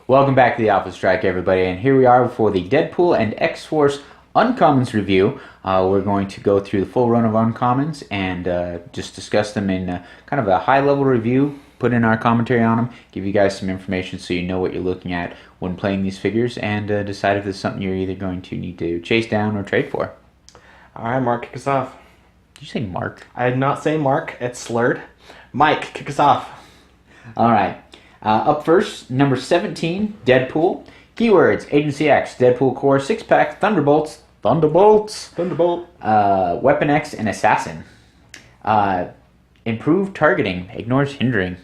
Welcome back to the Alpha Strike, everybody, and here we are for the Deadpool and X-force Uncommons review. We're going to go through the full run of Uncommons and just discuss them in kind of a high-level review, put in our commentary on them, give you guys some information so you know what you're looking at when playing these figures, and decide if it's something you're either going to need to chase down or trade for. All right, Mark, kick us off. Did you say Mark? I did not say Mark. It's slurred. Mike, kick us off. All right. Up first, number 17, Deadpool. Keywords: Agency X, Deadpool Core, 6-pack, Thunderbolts, Thunderbolt, Weapon X, and Assassin. Improved targeting, ignores hindering.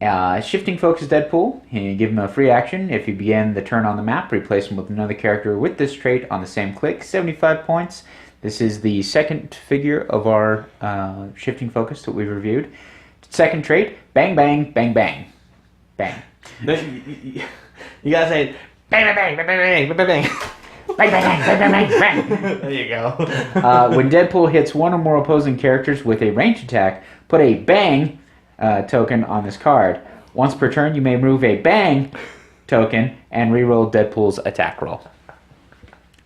Shifting focus Deadpool, you give him a free action. If you begin the turn on the map, replace him with another character with this trait on the same click, 75 points. This is the second figure of our shifting focus that we've reviewed. Second trait, bang, bang, bang, bang. Bang. You gotta say bang, bang, bang, bang, bang, bang, bang. Bang, bang, bang, bang, bang, bang. There you go. When Deadpool hits one or more opposing characters with a ranged attack, put a bang token on this card. Once per turn, you may remove a bang token and reroll Deadpool's attack roll.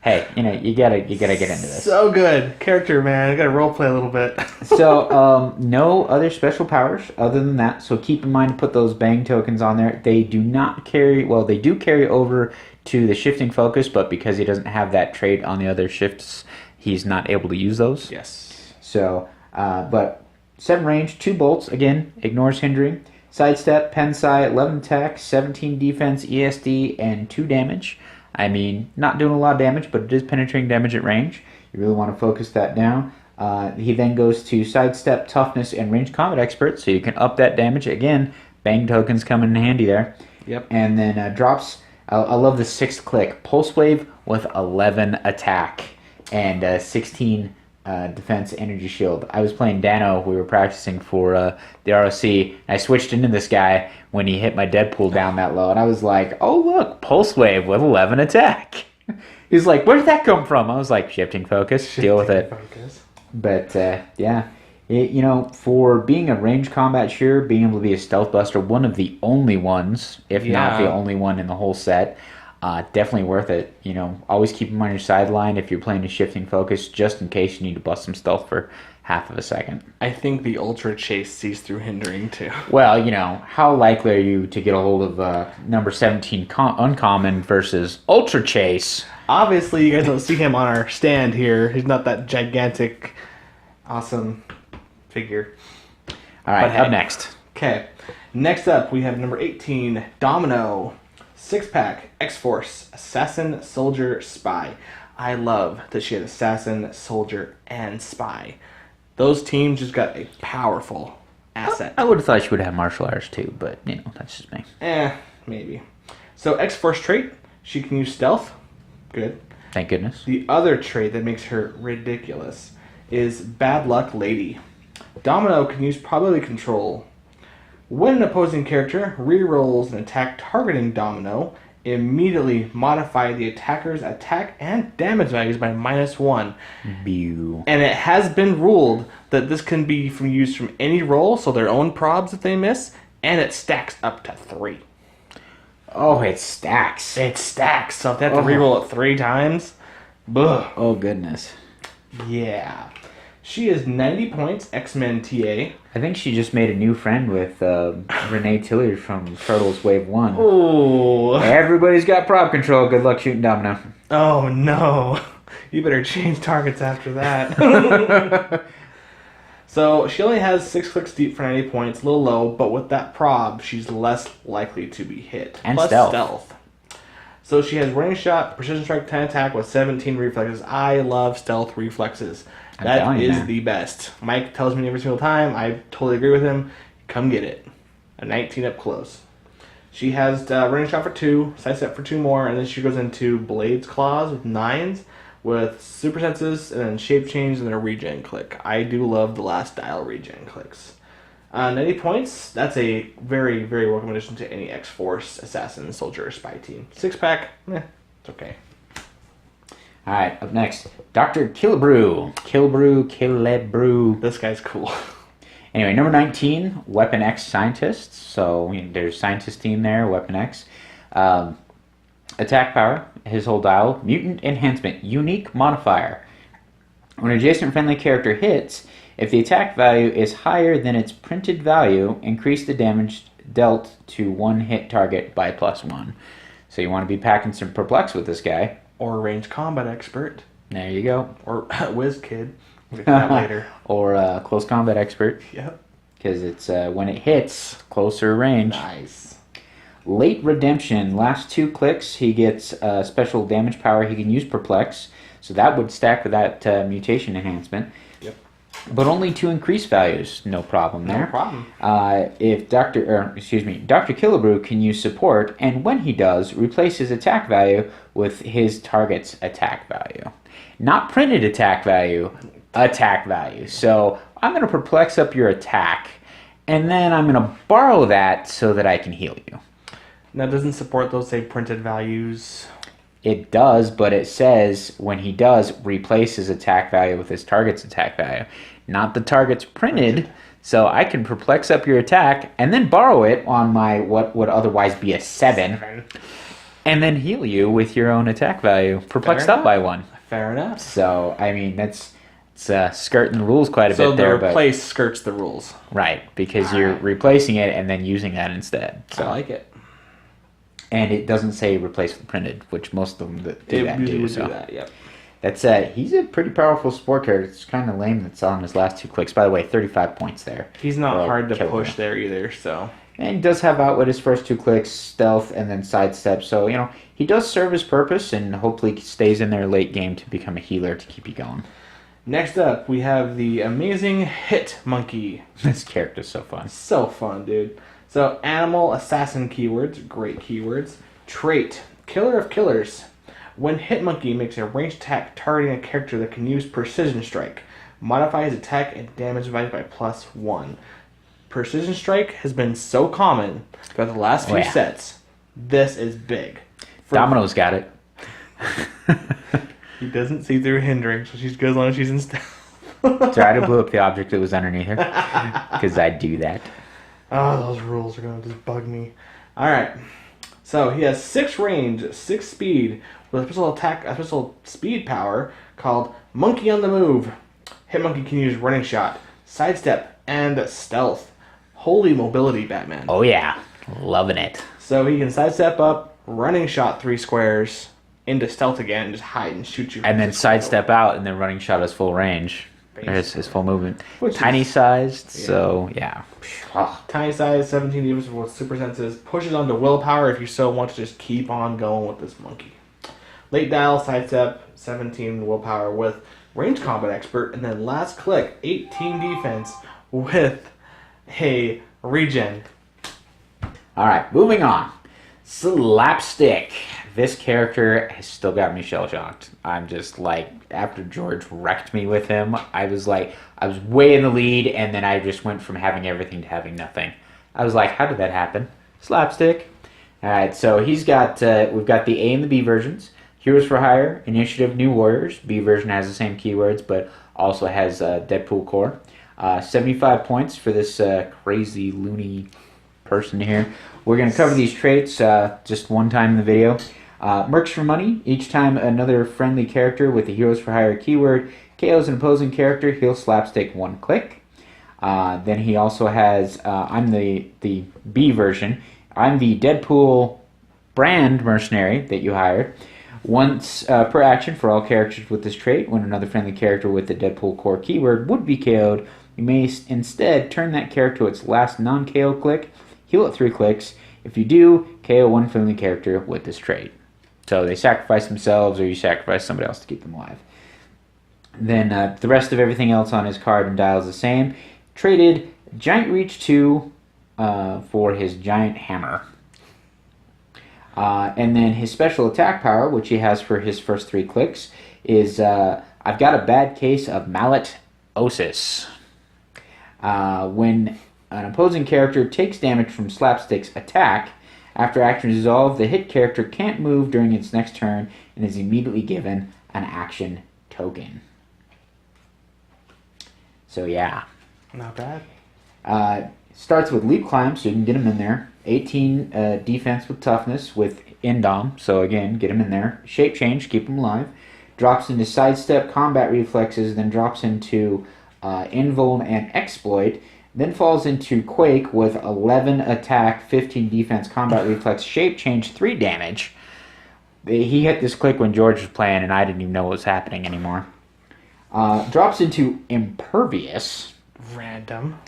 Hey, you know, you gotta get into this. So good. Character, man. I gotta roleplay a little bit. So, no other special powers other than that. So keep in mind to put those bang tokens on there. They do not carry, well, they do carry over to the shifting focus, but because he doesn't have that trait on the other shifts, he's not able to use those. Yes. So, but 7 range, 2 bolts, again, ignores hindering. Sidestep, Pensai, 11 attack, 17 defense, ESD, and 2 damage. I mean, not doing a lot of damage, but it is penetrating damage at range. You really want to focus that down. He then goes to Sidestep, Toughness, and Range Combat Expert, so you can up that damage. Again, bang tokens come in handy there. Yep. And then drops, I love the 6th click, Pulse Wave with 11 attack and 16 defense energy shield. I was playing Dano, we were practicing for the ROC, and I switched into this guy when he hit my Deadpool down that low, and I was like, oh look, Pulse Wave with 11 attack. He's like, where did that come from? I was like, shifting focus, deal with it. Focus. But yeah, you know, for being a range combat shooter, being able to be a stealth buster, one of the only ones, if not the only one in the whole set, definitely worth it. You know, always keep him on your sideline if you're playing a shifting focus, just in case you need to bust some stealth for half of a second. I think the Ultra Chase sees through hindering, too. Well, you know, how likely are you to get a hold of number 17 Uncommon versus Ultra Chase? Obviously, you guys don't see him on our stand here. He's not that gigantic, awesome figure. All right, up next. Okay, next up we have number 18, Domino. 6-pack, X-Force, Assassin, Soldier, Spy. I love that she had Assassin, Soldier, and Spy. Those teams just got a powerful asset. I would have thought she would have martial arts too, but, you know, that's just me. Maybe. So X-Force trait, she can use stealth. Good. Thank goodness. The other trait that makes her ridiculous is Bad Luck Lady. Domino can use probability control. When an opposing character rerolls an attack targeting Domino, immediately modify the attacker's attack and damage values by -1. Bew. And it has been ruled that this can be used from any roll, so their own probs if they miss, and it stacks up to 3. Oh, it stacks. It stacks, so if they have to reroll it 3 times, ugh. Oh, goodness. Yeah. She is 90 points, X-Men TA. I think she just made a new friend with Renee Tillard from Turtles Wave 1. Oh. Everybody's got prop control. Good luck shooting Domino. Oh, no. You better change targets after that. So, she only has 6 clicks deep for 90 points, a little low, but with that prob, she's less likely to be hit. And plus stealth. So she has range shot, precision strike, 10 attack with 17 reflexes. I love stealth reflexes. That is the best. Mike tells me every single time. I totally agree with him. Come get it. A 19 up close. She has range shot for 2, sidestep for 2 more, and then she goes into Blades Claws with 9s, with super senses, and then shape change, and then a regen click. I do love the last dial regen clicks. 90 points, that's a very, very welcome addition to any X-Force, Assassin, Soldier, or Spy team. 6-pack, it's okay. Alright, up next, Dr. KILLEBREW. KILLEBREW. This guy's cool. Anyway, number 19, Weapon X Scientists. So there's Scientist team there, Weapon X. Attack power, his whole dial, mutant enhancement, unique modifier. When an adjacent friendly character hits, if the attack value is higher than its printed value, increase the damage dealt to one hit target by +1. So you want to be packing some perplex with this guy. Or range combat expert. There you go. Or whiz kid. We'll get that later. Or close combat expert. Yep. Because it's when it hits, closer range. Nice. Late redemption. Last 2 clicks, he gets special damage power. He can use perplex. So that would stack with that mutation enhancement. Yep. But only to increase values. No problem there. No problem. If Dr. KILLEBREW can use support, and when he does, replace his attack value with his target's attack value. Not printed attack value, attack value. So I'm going to perplex up your attack, and then I'm going to borrow that so that I can heal you. Now, doesn't support those, say, printed values? It does, but it says when he does, replace his attack value with his target's attack value. Not the target's printed, so I can perplex up your attack and then borrow it on my what would otherwise be a 7, and then heal you with your own attack value, perplexed up by 1. Fair enough. So, I mean, it's skirting the rules quite a bit there. So the replace skirts the rules. Right, because you're replacing it and then using that instead. So. I like it. And it doesn't say replace with printed, which most of them that do that do. So. Do that, yep. That's he's a pretty powerful support character. It's kind of lame that's on his last 2 clicks. By the way, 35 points there. He's not hard to push there either, so. And he does have outwit his first 2 clicks, stealth, and then sidestep. So, you know, he does serve his purpose and hopefully stays in there late game to become a healer to keep you going. Next up, we have the amazing Hit Monkey. This character's so fun. So fun, dude. So, animal, assassin keywords, great keywords. Trait, killer of killers. When Hitmonkey makes a ranged attack targeting a character that can use Precision Strike, modify his attack and damage value by +1. Precision Strike has been so common throughout the last few sets. This is big. Domino's got it. He doesn't see through hindering, so she's good as long as she's in stealth. Try to blow up the object that was underneath her, because I do that. Oh, those rules are going to just bug me. Alright. So, he has 6 range, 6 speed, with a special speed power called Monkey on the Move. Hitmonkey can use Running Shot, Sidestep, and Stealth. Holy mobility, Batman. Oh yeah, loving it. So, he can Sidestep up, Running Shot 3 squares, into Stealth again, and just hide and shoot you. And then Sidestep out, and then Running Shot is full range. His full movement. Tiny sized, so yeah. Tiny size, 17 defense with super senses. Pushes onto willpower if you so want to just keep on going with this monkey. Late dial, sidestep, 17 willpower with range combat expert. And then last click, 18 defense with a regen. Alright, moving on. Slapstick. This character has still got me shell-shocked. I'm just like, after George wrecked me with him, I was way in the lead, and then I just went from having everything to having nothing. I was like, how did that happen? Slapstick. Alright, so we've got the A and the B versions. Heroes for Hire, Initiative, New Warriors. B version has the same keywords, but also has Deadpool core. 75 points for this crazy, loony person here. We're going to cover these traits just one time in the video. Mercs for money. Each time another friendly character with the Heroes for Hire keyword KOs an opposing character, he'll slapstick 1 click. Then he also has, I'm the B version. I'm the Deadpool brand mercenary that you hired. Once per action for all characters with this trait, when another friendly character with the Deadpool core keyword would be KO'd, you may instead turn that character to its last non-KO click, heal it 3 clicks. If you do, KO 1 friendly character with this trait. So they sacrifice themselves or you sacrifice somebody else to keep them alive. Then the rest of everything else on his card and dial is the same. Traded Giant Reach 2 for his Giant Hammer. And then his special attack power, which he has for his first 3 clicks, is I've got a bad case of Mallet-osis. When an opposing character takes damage from Slapstick's attack, after action is resolved, the hit character can't move during its next turn and is immediately given an action token. So yeah. Not bad. Starts with Leap Climb, so you can get him in there. 18 defense with toughness with Indom, so again, get him in there. Shape change, keep him alive. Drops into sidestep, combat reflexes, then drops into invuln and exploit, then falls into Quake with 11 attack, 15 defense, combat reflex, shape change, 3 damage. He hit this click when George was playing, and I didn't even know what was happening anymore. Drops into Impervious. Random.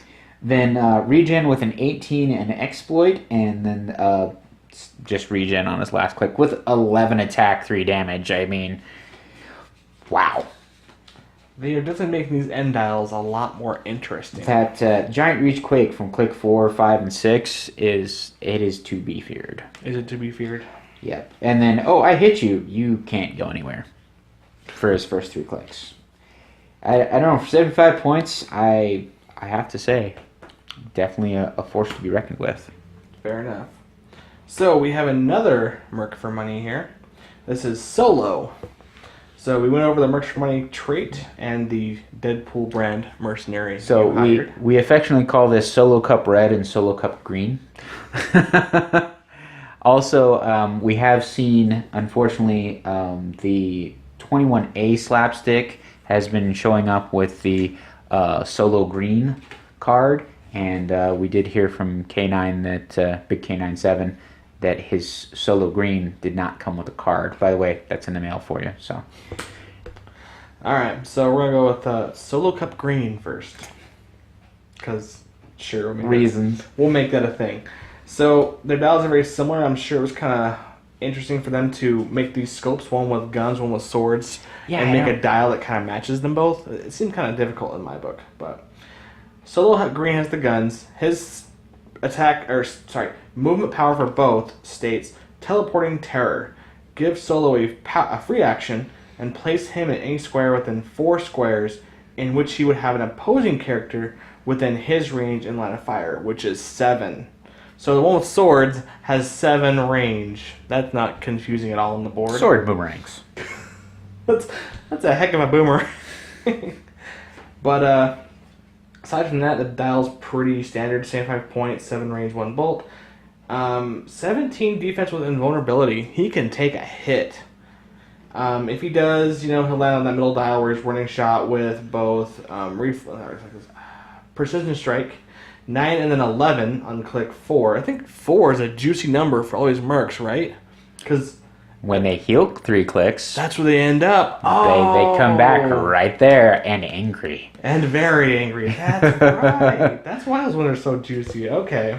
Then regen with an 18 and exploit, and then just regen on his last click with 11 attack, 3 damage. I mean, wow. They are definitely making these end dials a lot more interesting. That Giant Reach Quake from click 4, 5, and 6 is to be feared. Is it to be feared? Yep. And then, oh, I hit you. You can't go anywhere for his first 3 clicks. I don't know, for 75 points, I have to say, definitely a force to be reckoned with. Fair enough. So we have another Merc for Money here. This is Solo. So we went over the Merc for Money trait and the Deadpool brand mercenary. So we affectionately call this Solo Cup Red and Solo Cup Green. Also, we have seen, unfortunately, the 21A slapstick has been showing up with the Solo Green card, and we did hear from K9 that Big K97 that his Solo Green did not come with a card. By the way, that's in the mail for you. So, all right, so we're gonna go with Solo Cup Green first, because sure, reasons we'll make that a thing. So their dials are very similar. I'm sure it was kind of interesting for them to make these scopes, one with guns, one with swords, and make a dial that kind of matches them both. It seemed kind of difficult in my book, but Solo Green has the guns. His movement power for both states Teleporting Terror. Give Solo a free action and place him in any square within 4 squares in which he would have an opposing character within his range and line of fire, which is 7. So the one with swords has 7 range. That's not confusing at all on the board. Sword boomerangs. that's a heck of a boomerang. But aside from that, the dial's pretty standard. 75 points, 7 range, 1 bolt. 17 defense with invulnerability. He can take a hit. If he does, he'll land on that middle dial where he's running shot with both Precision Strike, 9 and then 11 on click 4. I think 4 is a juicy number for all these mercs, right? Because when they heal 3 clicks, that's where they end up. They come back right there and angry. And very angry. That's right. That's why those ones are so juicy. Okay.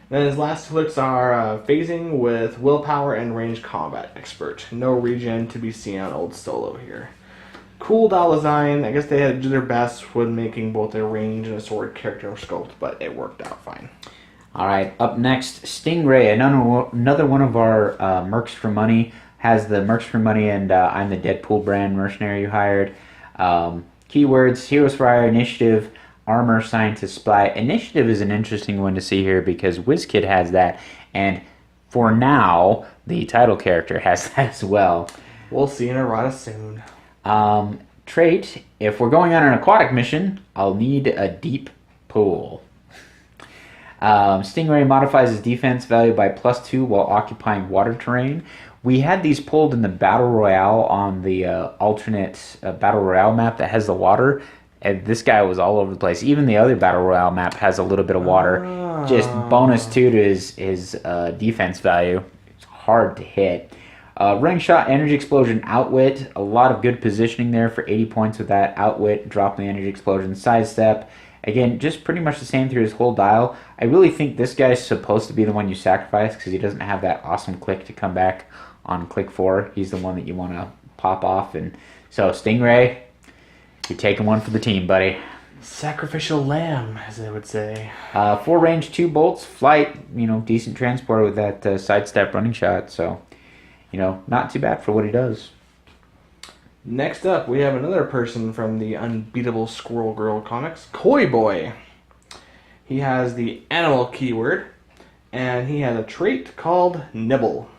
Then his last clicks are phasing with willpower and range combat expert. No regen to be seen on old Solo here. Cool dial design. I guess they had to do their best when making both a range and a sword character scoped, but it worked out fine. All right, up next, Stingray, another one of our Mercs for Money, has the Mercs for Money, and I'm the Deadpool brand mercenary you hired. Keywords, Heroes for Hire, Initiative, Armor, Scientist, Spy. Initiative is an interesting one to see here because WizKid has that, and for now, the title character has that as well. We'll see in errata soon. Trait, if we're going on an aquatic mission, I'll need a deep pool. Stingray modifies his defense value by +2 while occupying water terrain. We had these pulled in the Battle Royale on the alternate Battle Royale map that has the water. And this guy was all over the place. Even the other Battle Royale map has a little bit of water. Just bonus 2 to his defense value. It's hard to hit. Ring shot, energy explosion, outwit. A lot of good positioning there for 80 points with that. Outwit, drop the energy explosion, sidestep. Again, just pretty much the same through his whole dial. I really think this guy's supposed to be the one you sacrifice because he doesn't have that awesome click to come back on click 4. He's the one that you want to pop off. And so, Stingray, you're taking one for the team, buddy. Sacrificial lamb, as they would say. 4 range, 2 bolts, flight, decent transport with that sidestep running shot. So, not too bad for what he does. Next up, we have another person from the Unbeatable Squirrel Girl comics, Koi Boy. He has the animal keyword, and he has a trait called Nibble.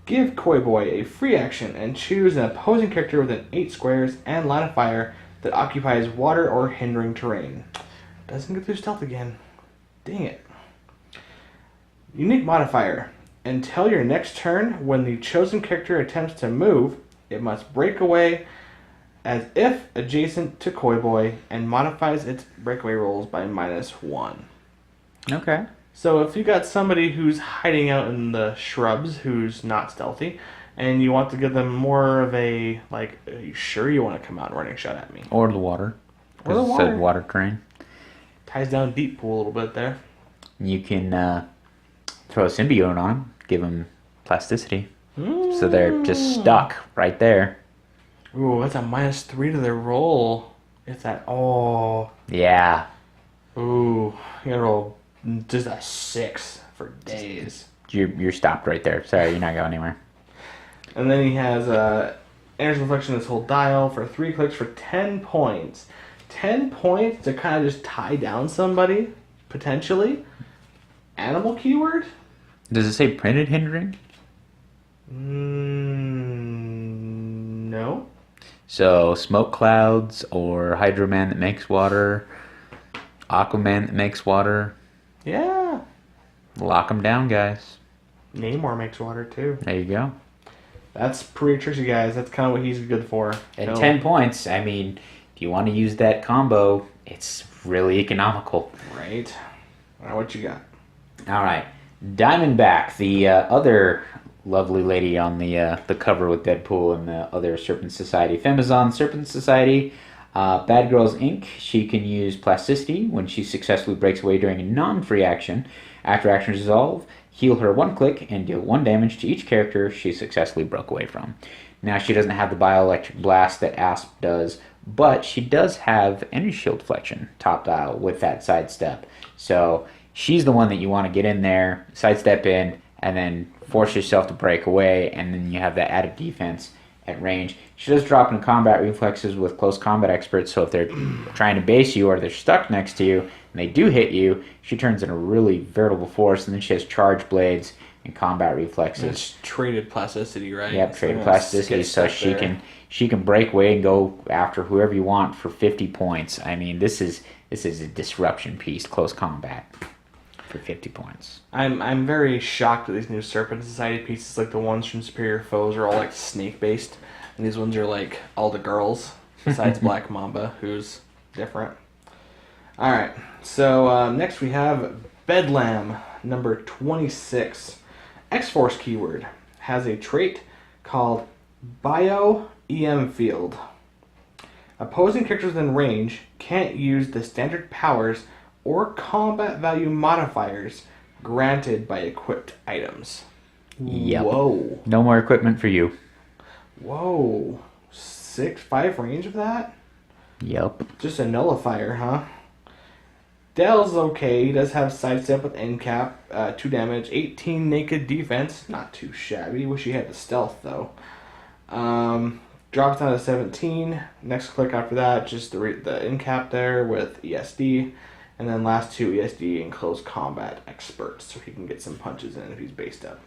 Give Koi Boy a free action and choose an opposing character within 8 squares and line of fire that occupies water or hindering terrain. Doesn't get through stealth again. Dang it. Unique modifier. Until your next turn, when the chosen character attempts to move, it must break away as if adjacent to Koi Boy and modifies its breakaway rolls by -1. Okay. So if you got somebody who's hiding out in the shrubs who's not stealthy, and you want to give them more of a, like, are you sure you want to come out and running shot at me? Or the water. Or the It water. said water terrain. Ties down deep pool a little bit there. You can throw a symbiote on them, give them plasticity. So they're just stuck right there. Ooh, that's a -3 to their roll. It's that, oh. Yeah. Ooh, you gotta roll just a 6 for days. You're stopped right there. Sorry, you're not going anywhere. And then he has energy reflection this whole dial for 3 clicks for 10 points. 10 points to kind of just tie down somebody, potentially. Animal keyword? Does it say printed hindering? No. So, smoke clouds or Hydro Man that makes water, Aquaman that makes water. Yeah. Lock them down, guys. Namor makes water too. There you go. That's pretty tricky, guys. That's kind of what he's good for. And 10 points, I mean, if you want to use that combo, it's really economical. Right. All right, what you got? All right. Diamondback, the other lovely lady on the cover with Deadpool and the other Serpent Society. Femizon Serpent Society. Bad Girls Inc. She can use plasticity when she successfully breaks away during a non-free action. After action resolve, heal her 1 click and deal 1 damage to each character she successfully broke away from. Now she doesn't have the bioelectric blast that Asp does, but she does have energy shield deflection top dial with that sidestep. So she's the one that you want to get in there, sidestep in, and then force yourself to break away, and then you have that added defense at range. She does drop into combat reflexes with close combat experts, so if they're trying to base you or they're stuck next to you and they do hit you, she turns into a really veritable force, and then she has charge blades and combat reflexes. It's traded plasticity, right? Yep, traded plasticity, so she can break away and go after whoever you want for 50 points. I mean, this is a disruption piece, close combat, for 50 points. I'm very shocked at these new Serpent Society pieces. Like the ones from Superior Foes are all like snake based, and these ones are like all the girls besides Black Mamba, who's different. All right, so next we have Bedlam, number 26. X-Force keyword has a trait called Bio EM Field. Opposing characters within range can't use the standard powers or combat value modifiers granted by equipped items. Yep. Whoa. No more equipment for you. Whoa. 5 range of that? Yep. Just a nullifier, huh? Dell's okay. He does have sidestep with end cap, 2 damage, 18 naked defense. Not too shabby. Wish he had the stealth, though. Drops down to 17. Next click after that, just the end cap there with ESD. And then last 2 ESD and close combat experts, so he can get some punches in if he's based up.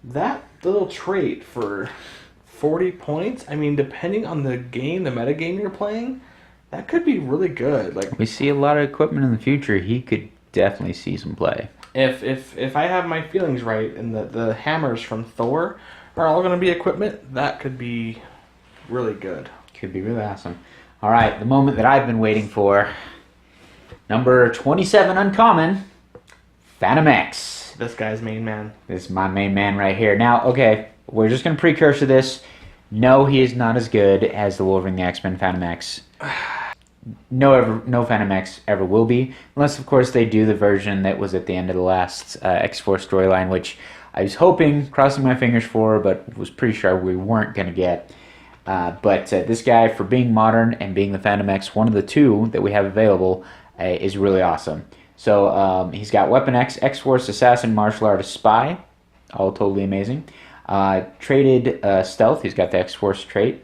That little trait for 40 points, I mean, depending on the game, the meta game you're playing, that could be really good. Like, we see a lot of equipment in the future. He could definitely see some play. If I have my feelings right, and the hammers from Thor are all going to be equipment, that could be really good. Could be really awesome. All right, the moment that I've been waiting for. Number 27 uncommon, FANTOMEX. This guy's main man. This is my main man right here. Now, okay, we're just going to precursor this. No, he is not as good as the Wolverine the X-Men FANTOMEX. No FANTOMEX ever will be. Unless, of course, they do the version that was at the end of the last X-Force storyline, which I was hoping, crossing my fingers for, but was pretty sure we weren't going to get. But this guy, for being modern and being the FANTOMEX, one of the 2 that we have available, is really awesome. So he's got Weapon X, X-Force, Assassin, Martial Artist, Spy. All totally amazing. Traded Stealth. He's got the X-Force trait.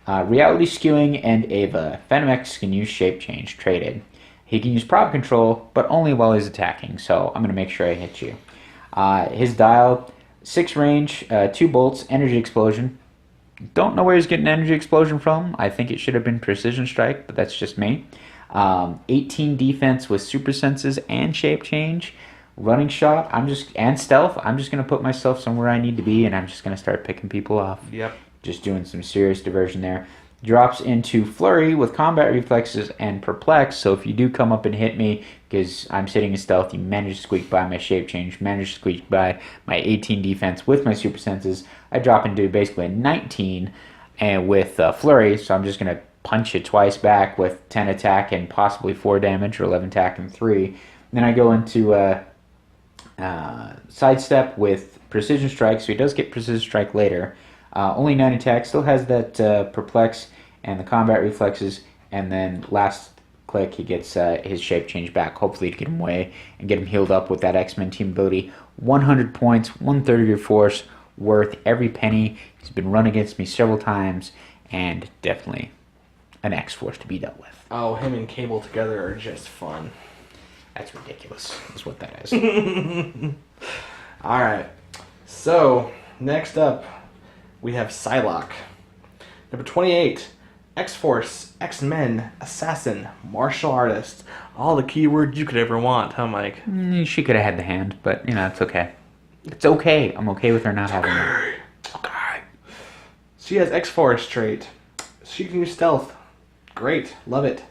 Reality Skewing and Ava. FANTOMEX can use Shape Change. Traded. He can use Prop Control, but only while he's attacking. So I'm going to make sure I hit you. His dial, 6 range, 2 bolts, Energy Explosion. Don't know where he's getting Energy Explosion from. I think it should have been Precision Strike, but that's just me. 18 defense with super senses and shape change running shot, and stealth, I'm just going to put myself somewhere I need to be, and I'm just going to start picking people off. Yep. Just doing some serious diversion there. Drops into Flurry with combat reflexes and perplex, so if you do come up and hit me, because I'm sitting in stealth, you manage to squeak by my shape change, manage to squeak by my 18 defense with my super senses, I drop into basically a 19 and with Flurry, so I'm just going to punch it twice back with 10 attack and possibly 4 damage, or 11 attack and 3. Then I go into sidestep with precision strike, so he does get precision strike later. Only 9 attack, still has that perplex and the combat reflexes, and then last click he gets his shape change back, hopefully to get him away and get him healed up with that X-Men team ability. 100 points, 1/3 of your force, worth every penny. He's been run against me several times, and definitely an X-Force to be dealt with. Oh, him and Cable together are just fun. That's ridiculous, is what that is. Alright, so next up we have PSYLOCKE. Number 28, X-Force, X-Men, Assassin, Martial Artist. All the keywords you could ever want, huh, Mike? She could have had the hand, but, it's okay. It's okay. I'm okay with her not having that. Okay. She has X-Force trait. She can use stealth. Great. Love it.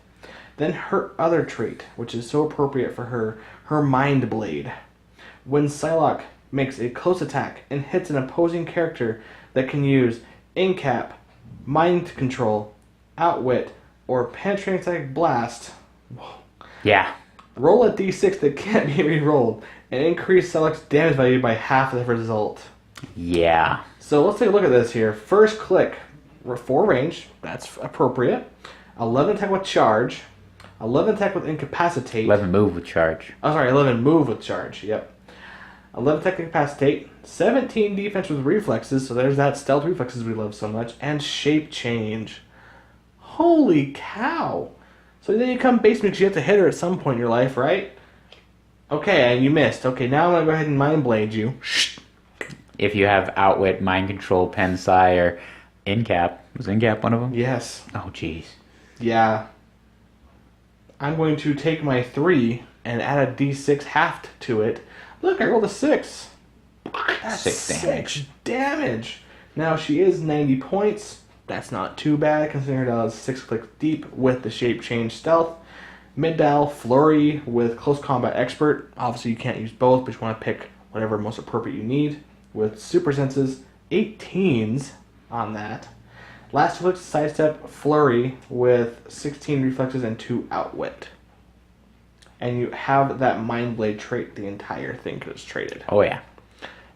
Then her other trait, which is so appropriate for her, her Mind Blade. When PSYLOCKE makes a close attack and hits an opposing character that can use Incap, Mind Control, Outwit, or Penetrating Static Blast. Whoa. Yeah. Roll a d6 that can't be re-rolled and increase PSYLOCKE's damage value by half of the result. Yeah. So let's take a look at this here. First click, 4 range, that's appropriate. 11 attack with charge. 11 attack with incapacitate. 11 move with charge. Oh, sorry, 11 move with charge, yep. 11 attack with incapacitate. 17 defense with reflexes, so there's that stealth reflexes we love so much. And shape change. Holy cow. So then you come base me because you have to hit her at some point in your life, right? Okay, and you missed. Okay, now I'm going to go ahead and Mind Blade you. If you have Outwit, Mind Control, Pen Psi, or Incap. Was Incap one of them? Yes. Oh, jeez. Yeah. I'm going to take my 3 and add a d6 halved to it. Look, I rolled a 6. That's 6 damage. 6 damage. Now, she is 90 points. That's not too bad, considering her does 6 clicks deep with the shape change stealth. Mid-dial Flurry with close combat expert. Obviously, you can't use both, but you want to pick whatever most appropriate you need. With super senses, 18s on that. Last click, sidestep Flurry with 16 reflexes and 2 outwit. And you have that Mind Blade trait, the entire thing is traded. Oh, yeah.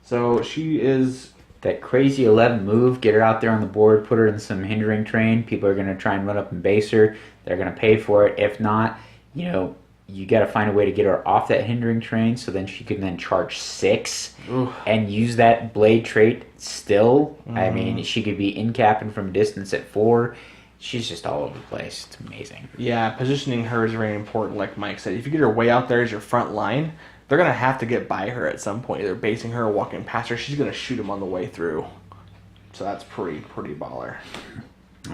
So she is... That crazy 11 move, get her out there on the board, put her in some hindering terrain. People are going to try and run up and base her. They're going to pay for it. If not, you got to find a way to get her off that hindering terrain so then she can then charge 6 and use that blade trait still. I mean, she could be incapping from a distance at 4. She's just all over the place. It's amazing. Yeah, positioning her is very important, like Mike said. If you get her way out there as your front line, they're going to have to get by her at some point. Either basing her or walking past her. She's going to shoot them on the way through. So that's pretty baller.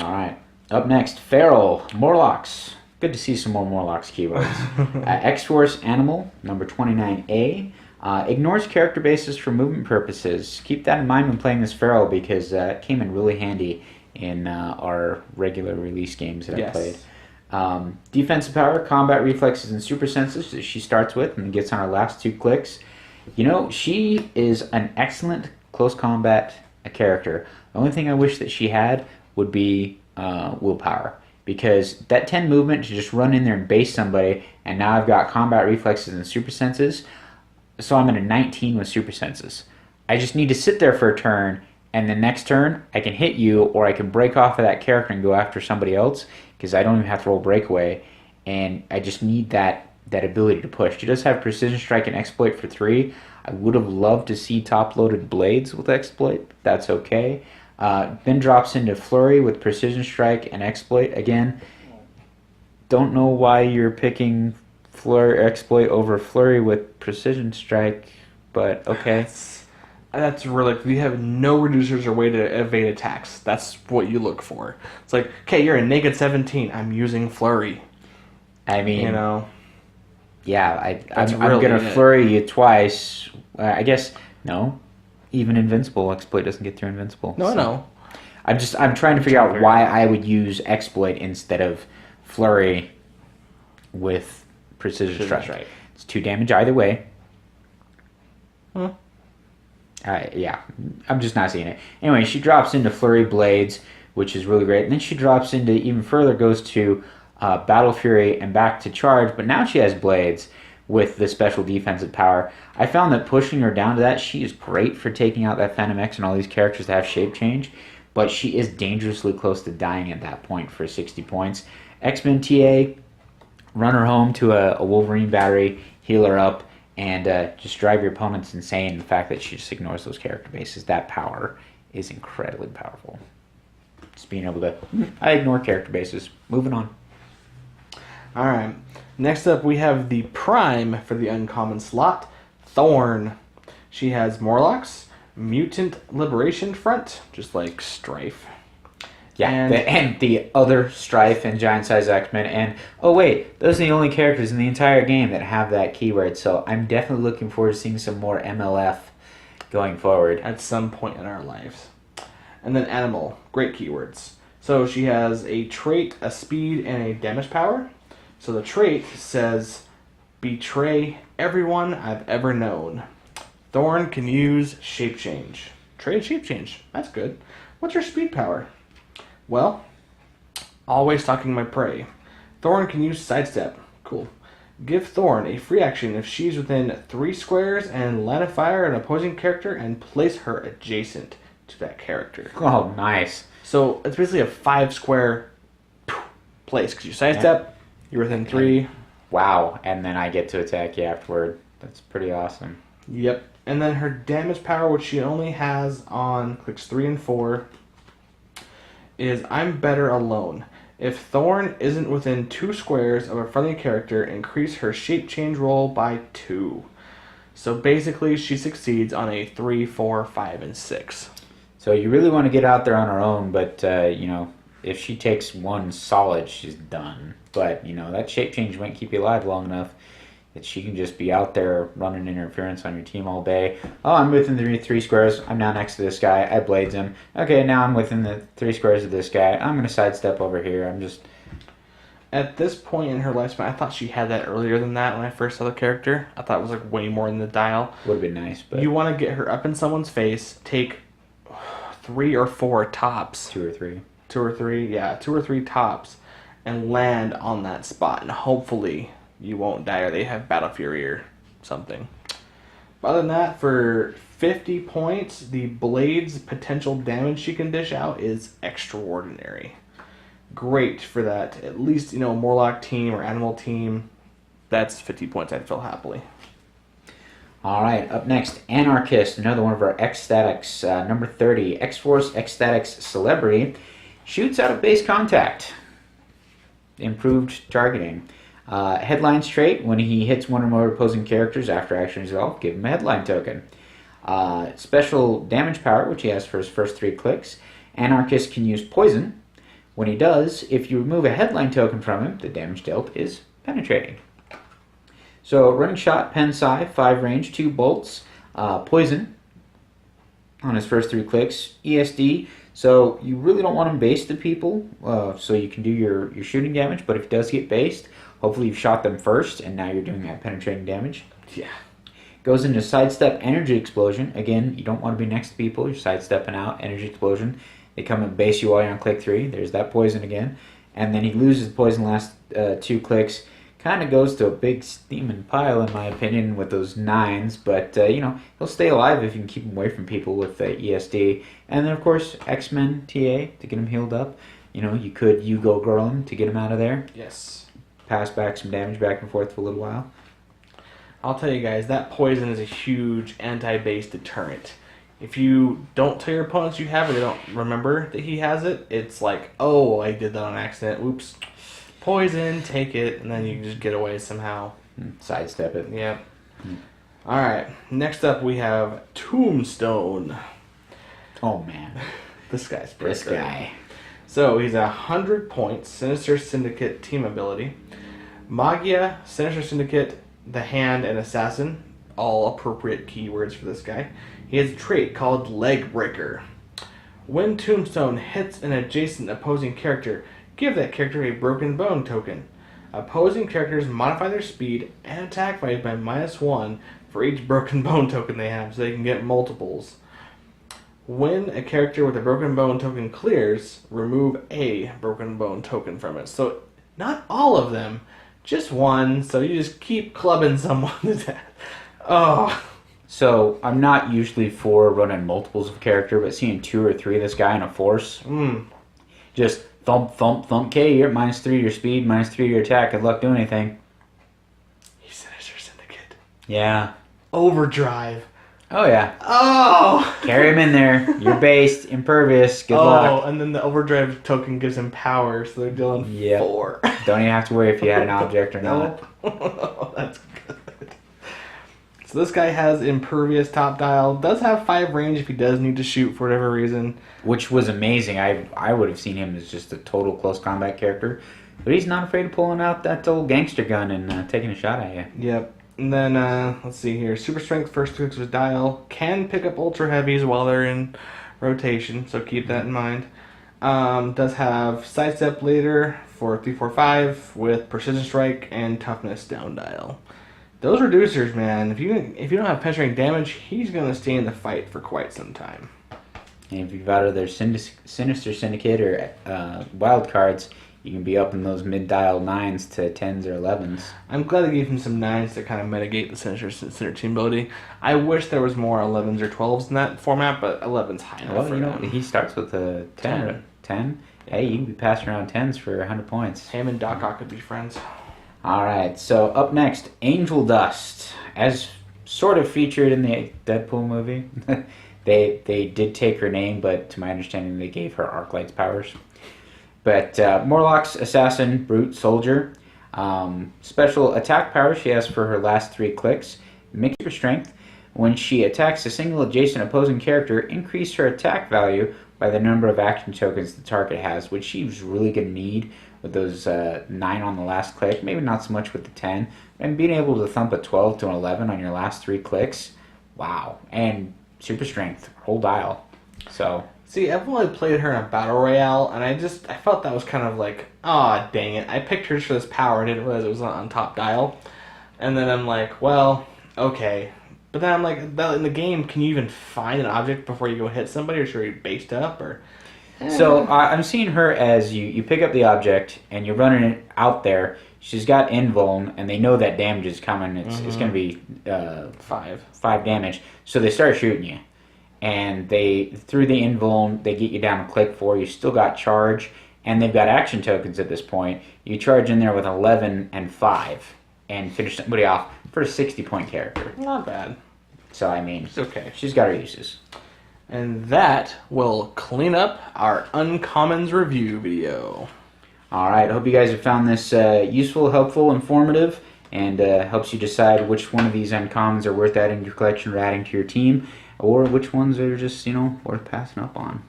All right. Up next, Feral, Morlocks. Good to see some more Morlocks keywords. X-Force Animal, number 29A. Ignores character bases for movement purposes. Keep that in mind when playing this Feral because it came in really handy in our regular release games that I played. Defensive power, combat reflexes, and super senses that she starts with and gets on her last 2 clicks. She is an excellent close combat character. The only thing I wish that she had would be willpower. Because that 10 movement to just run in there and base somebody, and now I've got combat reflexes and super senses, so I'm at a 19 with super senses. I just need to sit there for a turn, and the next turn I can hit you, or I can break off of that character and go after somebody else, because I don't even have to roll breakaway, and I just need that ability to push. She does have precision strike and exploit for 3. I would have loved to see top-loaded blades with exploit, but that's okay. Then drops into Flurry with Precision Strike and Exploit. Again, don't know why you're picking Exploit over Flurry with Precision Strike, but okay. That's really... We have no reducers or way to evade attacks. That's what you look for. It's like, okay, you're a -17. I'm using Flurry. I mean... Yeah, I'm really going to flurry you twice. I guess, no. Even Invincible Exploit doesn't get through Invincible. No, so. I know. I'm trying to figure out why I would use Exploit instead of Flurry with Precision Strike. It's 2 damage either way. Yeah, I'm just not seeing it. Anyway, she drops into Flurry Blades, which is really great. And then she drops into, even further, goes to Battle Fury and back to Charge. But now she has Blades with the special defensive power. I found that pushing her down to that, she is great for taking out that FANTOMEX and all these characters that have shape change. But she is dangerously close to dying at that point for 60 points. X-Men TA, run her home to a Wolverine battery, heal her up, and just drive your opponents insane. The fact that she just ignores those character bases, that power is incredibly powerful. Just being able to, I ignore character bases. Moving on. All right. Next up, we have the Prime for the uncommon slot, THORNN. She has Morlocks, Mutant Liberation Front, just like Strife. Yeah, and the other Strife and Giant Size X-Men. And, oh wait, those are the only characters in the entire game that have that keyword. So I'm definitely looking forward to seeing some more MLF going forward. At some point in our lives. And then Animal, great keywords. So she has a trait, a speed, and a damage power. So the trait says, betray everyone I've ever known. THORNN can use shape change. Trait shape change. That's good. What's her speed power? Well, always stalking my prey. THORNN can use sidestep. Cool. Give THORNN a free action if she's within 3 squares and line of fire an opposing character and place her adjacent to that character. Oh, nice. So it's basically a 5 square place because you sidestep, you're within 3. Wow, and then I get to attack you afterward. That's pretty awesome. Yep. And then her damage power, which she only has on clicks 3 and 4, is I'm better alone. If THORNN isn't within 2 squares of a friendly character, increase her shape change roll by 2. So basically, she succeeds on a 3, 4, 5, and 6. So you really want to get out there on her own, but, you know, if she takes 1 solid, she's done. But, you know, that shape change might keep you alive long enough that she can just be out there running interference on your team all day. Oh, I'm within the 3 squares. I'm now next to this guy. I blades him. Okay, now I'm within the 3 squares of this guy. I'm going to sidestep over here. I'm just... At this point in her lifespan, I thought she had that earlier than that when I first saw the character. I thought it was like way more in the dial. Would have been nice, but... You want to get her up in someone's face, take 3 or 4 tops. 2 or 3. 2 or 3, yeah. 2 or 3 tops. And land on that spot. And hopefully you won't die or they have Battle Fury or something. But other than that, for 50 points, the Blade's potential damage she can dish out is extraordinary. Great for that. At least, you know, Morlock team or Animal team. That's 50 points I'd fill happily. All right, up next, Anarchist, another one of our X-Statics, number 30. X-Force X-Statics Celebrity shoots out of base contact. Improved targeting. Headlines trait, when he hits one or more opposing characters after action resolve, give him a headline token. Special damage power, which he has for his first 3 clicks. Anarchist can use poison. When he does, if you remove a headline token from him, the damage dealt is penetrating. So, running shot, pen psi, 5 range, 2 bolts, poison on his first 3 clicks, ESD. So you really don't want him based to people, so you can do your shooting damage, but if he does get based, hopefully you've shot them first, and now you're doing that penetrating damage. Yeah. Goes into sidestep energy explosion. Again, you don't want to be next to people, you're sidestepping out, energy explosion. They come and base you while you're on click 3, there's that poison again. And then he loses the poison last 2 clicks. Kind of goes to a big steaming pile, in my opinion, with those 9s. But, you know, he'll stay alive if you can keep him away from people with ESD. And then, of course, X-Men TA to get him healed up. You know, you could go girl him to get him out of there. Yes. Pass back some damage back and forth for a little while. I'll tell you guys, that poison is a huge anti-base deterrent. If you don't tell your opponents you have it, they don't remember that he has it. It's like, oh, I did that on accident. Oops. Poison, take it, and then you can just get away somehow. Sidestep it. Yep. Alright, next up we have Tombstone. Oh, man. This guy's This guy. So, he's 100 points, Sinister Syndicate team ability. Magia, Sinister Syndicate, the hand, and assassin. All appropriate keywords for this guy. He has a trait called Leg Breaker. When Tombstone hits an adjacent opposing character, give that character a broken bone token. Opposing characters modify their speed and attack value by -1 for each broken bone token they have, so they can get multiples. When a character with a broken bone token clears, remove a broken bone token from it. So not all of them, just one, so you just keep clubbing someone to death. Oh. So I'm not usually for running multiples of character, but seeing 2 or 3 of this guy in a force, just thump, thump, thump. Okay, you're at -3 your speed, -3 your attack. Good luck doing anything. He's Sinister Syndicate. Yeah. Overdrive. Oh yeah. Oh. Carry him in there. You're based, impervious. Good luck. Oh, and then the overdrive token gives him power, so they're dealing 4. Don't even have to worry if you had an object or not. Oh, that's good. So this guy has impervious top dial. Does have 5 range if he does need to shoot for whatever reason. Which was amazing. I would have seen him as just a total close combat character. But he's not afraid of pulling out that old gangster gun and taking a shot at you. Yep. And then, let's see here. Super Strength, first 2 clicks with dial. Can pick up Ultra Heavies while they're in rotation, so keep that in mind. Does have Sidestep later for 3-4-5 with Precision Strike and Toughness down dial. Those reducers, man, if you don't have penetrating damage, he's going to stay in the fight for quite some time. And if you've out of their Sinister Syndicate or wild cards, you can be up in those mid-dial 9s to 10s or 11s. I'm glad they gave him some 9s to kind of mitigate the Sinister Team ability. I wish there was more 11s or 12s in that format, but 11's high enough for him. He starts with a 10. 10? Hey, you can be passing around 10s for 100 points. Him and Doc Ock could be friends. Alright, so up next, Angel Dust. As sort of featured in the Deadpool movie. They did take her name, but to my understanding they gave her arc lights powers. But Morlock's Assassin, Brute, Soldier. Special attack power she has for her last 3 clicks. Mixed her strength. When she attacks a single adjacent opposing character, increase her attack value by the number of action tokens the target has, which she's really going to need with those 9 on the last click. Maybe not so much with the 10. And being able to thump a 12 to an 11 on your last 3 clicks. Wow. And super strength, whole dial. So... See, I've only played her in a battle royale, and I felt that was kind of like, aw, dang it. I picked her for this power and didn't realize it was on top dial. And then I'm like, well, okay. But then I'm like, in the game, can you even find an object before you go hit somebody, or should you be based up? Or So I'm seeing her as you pick up the object, and you're running it out there. She's got invuln, and they know that damage is coming. It's going to be 5 damage. So they start shooting you. And through the invuln, they get you down a click 4. You still got charge, and they've got action tokens at this point. You charge in there with 11 and 5 and finish somebody off for a 60-point character. Not bad. So, I mean, it's okay. She's got her uses. And that will clean up our Uncommons review video. Alright, I hope you guys have found this useful, helpful, informative, and helps you decide which one of these Uncommons are worth adding to your collection or adding to your team. Or which ones are just, worth passing up on.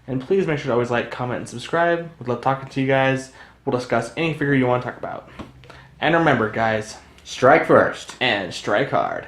And please make sure to always like, comment, and subscribe. We'd love talking to you guys. We'll discuss any figure you want to talk about. And remember, guys. Strike first. And strike hard.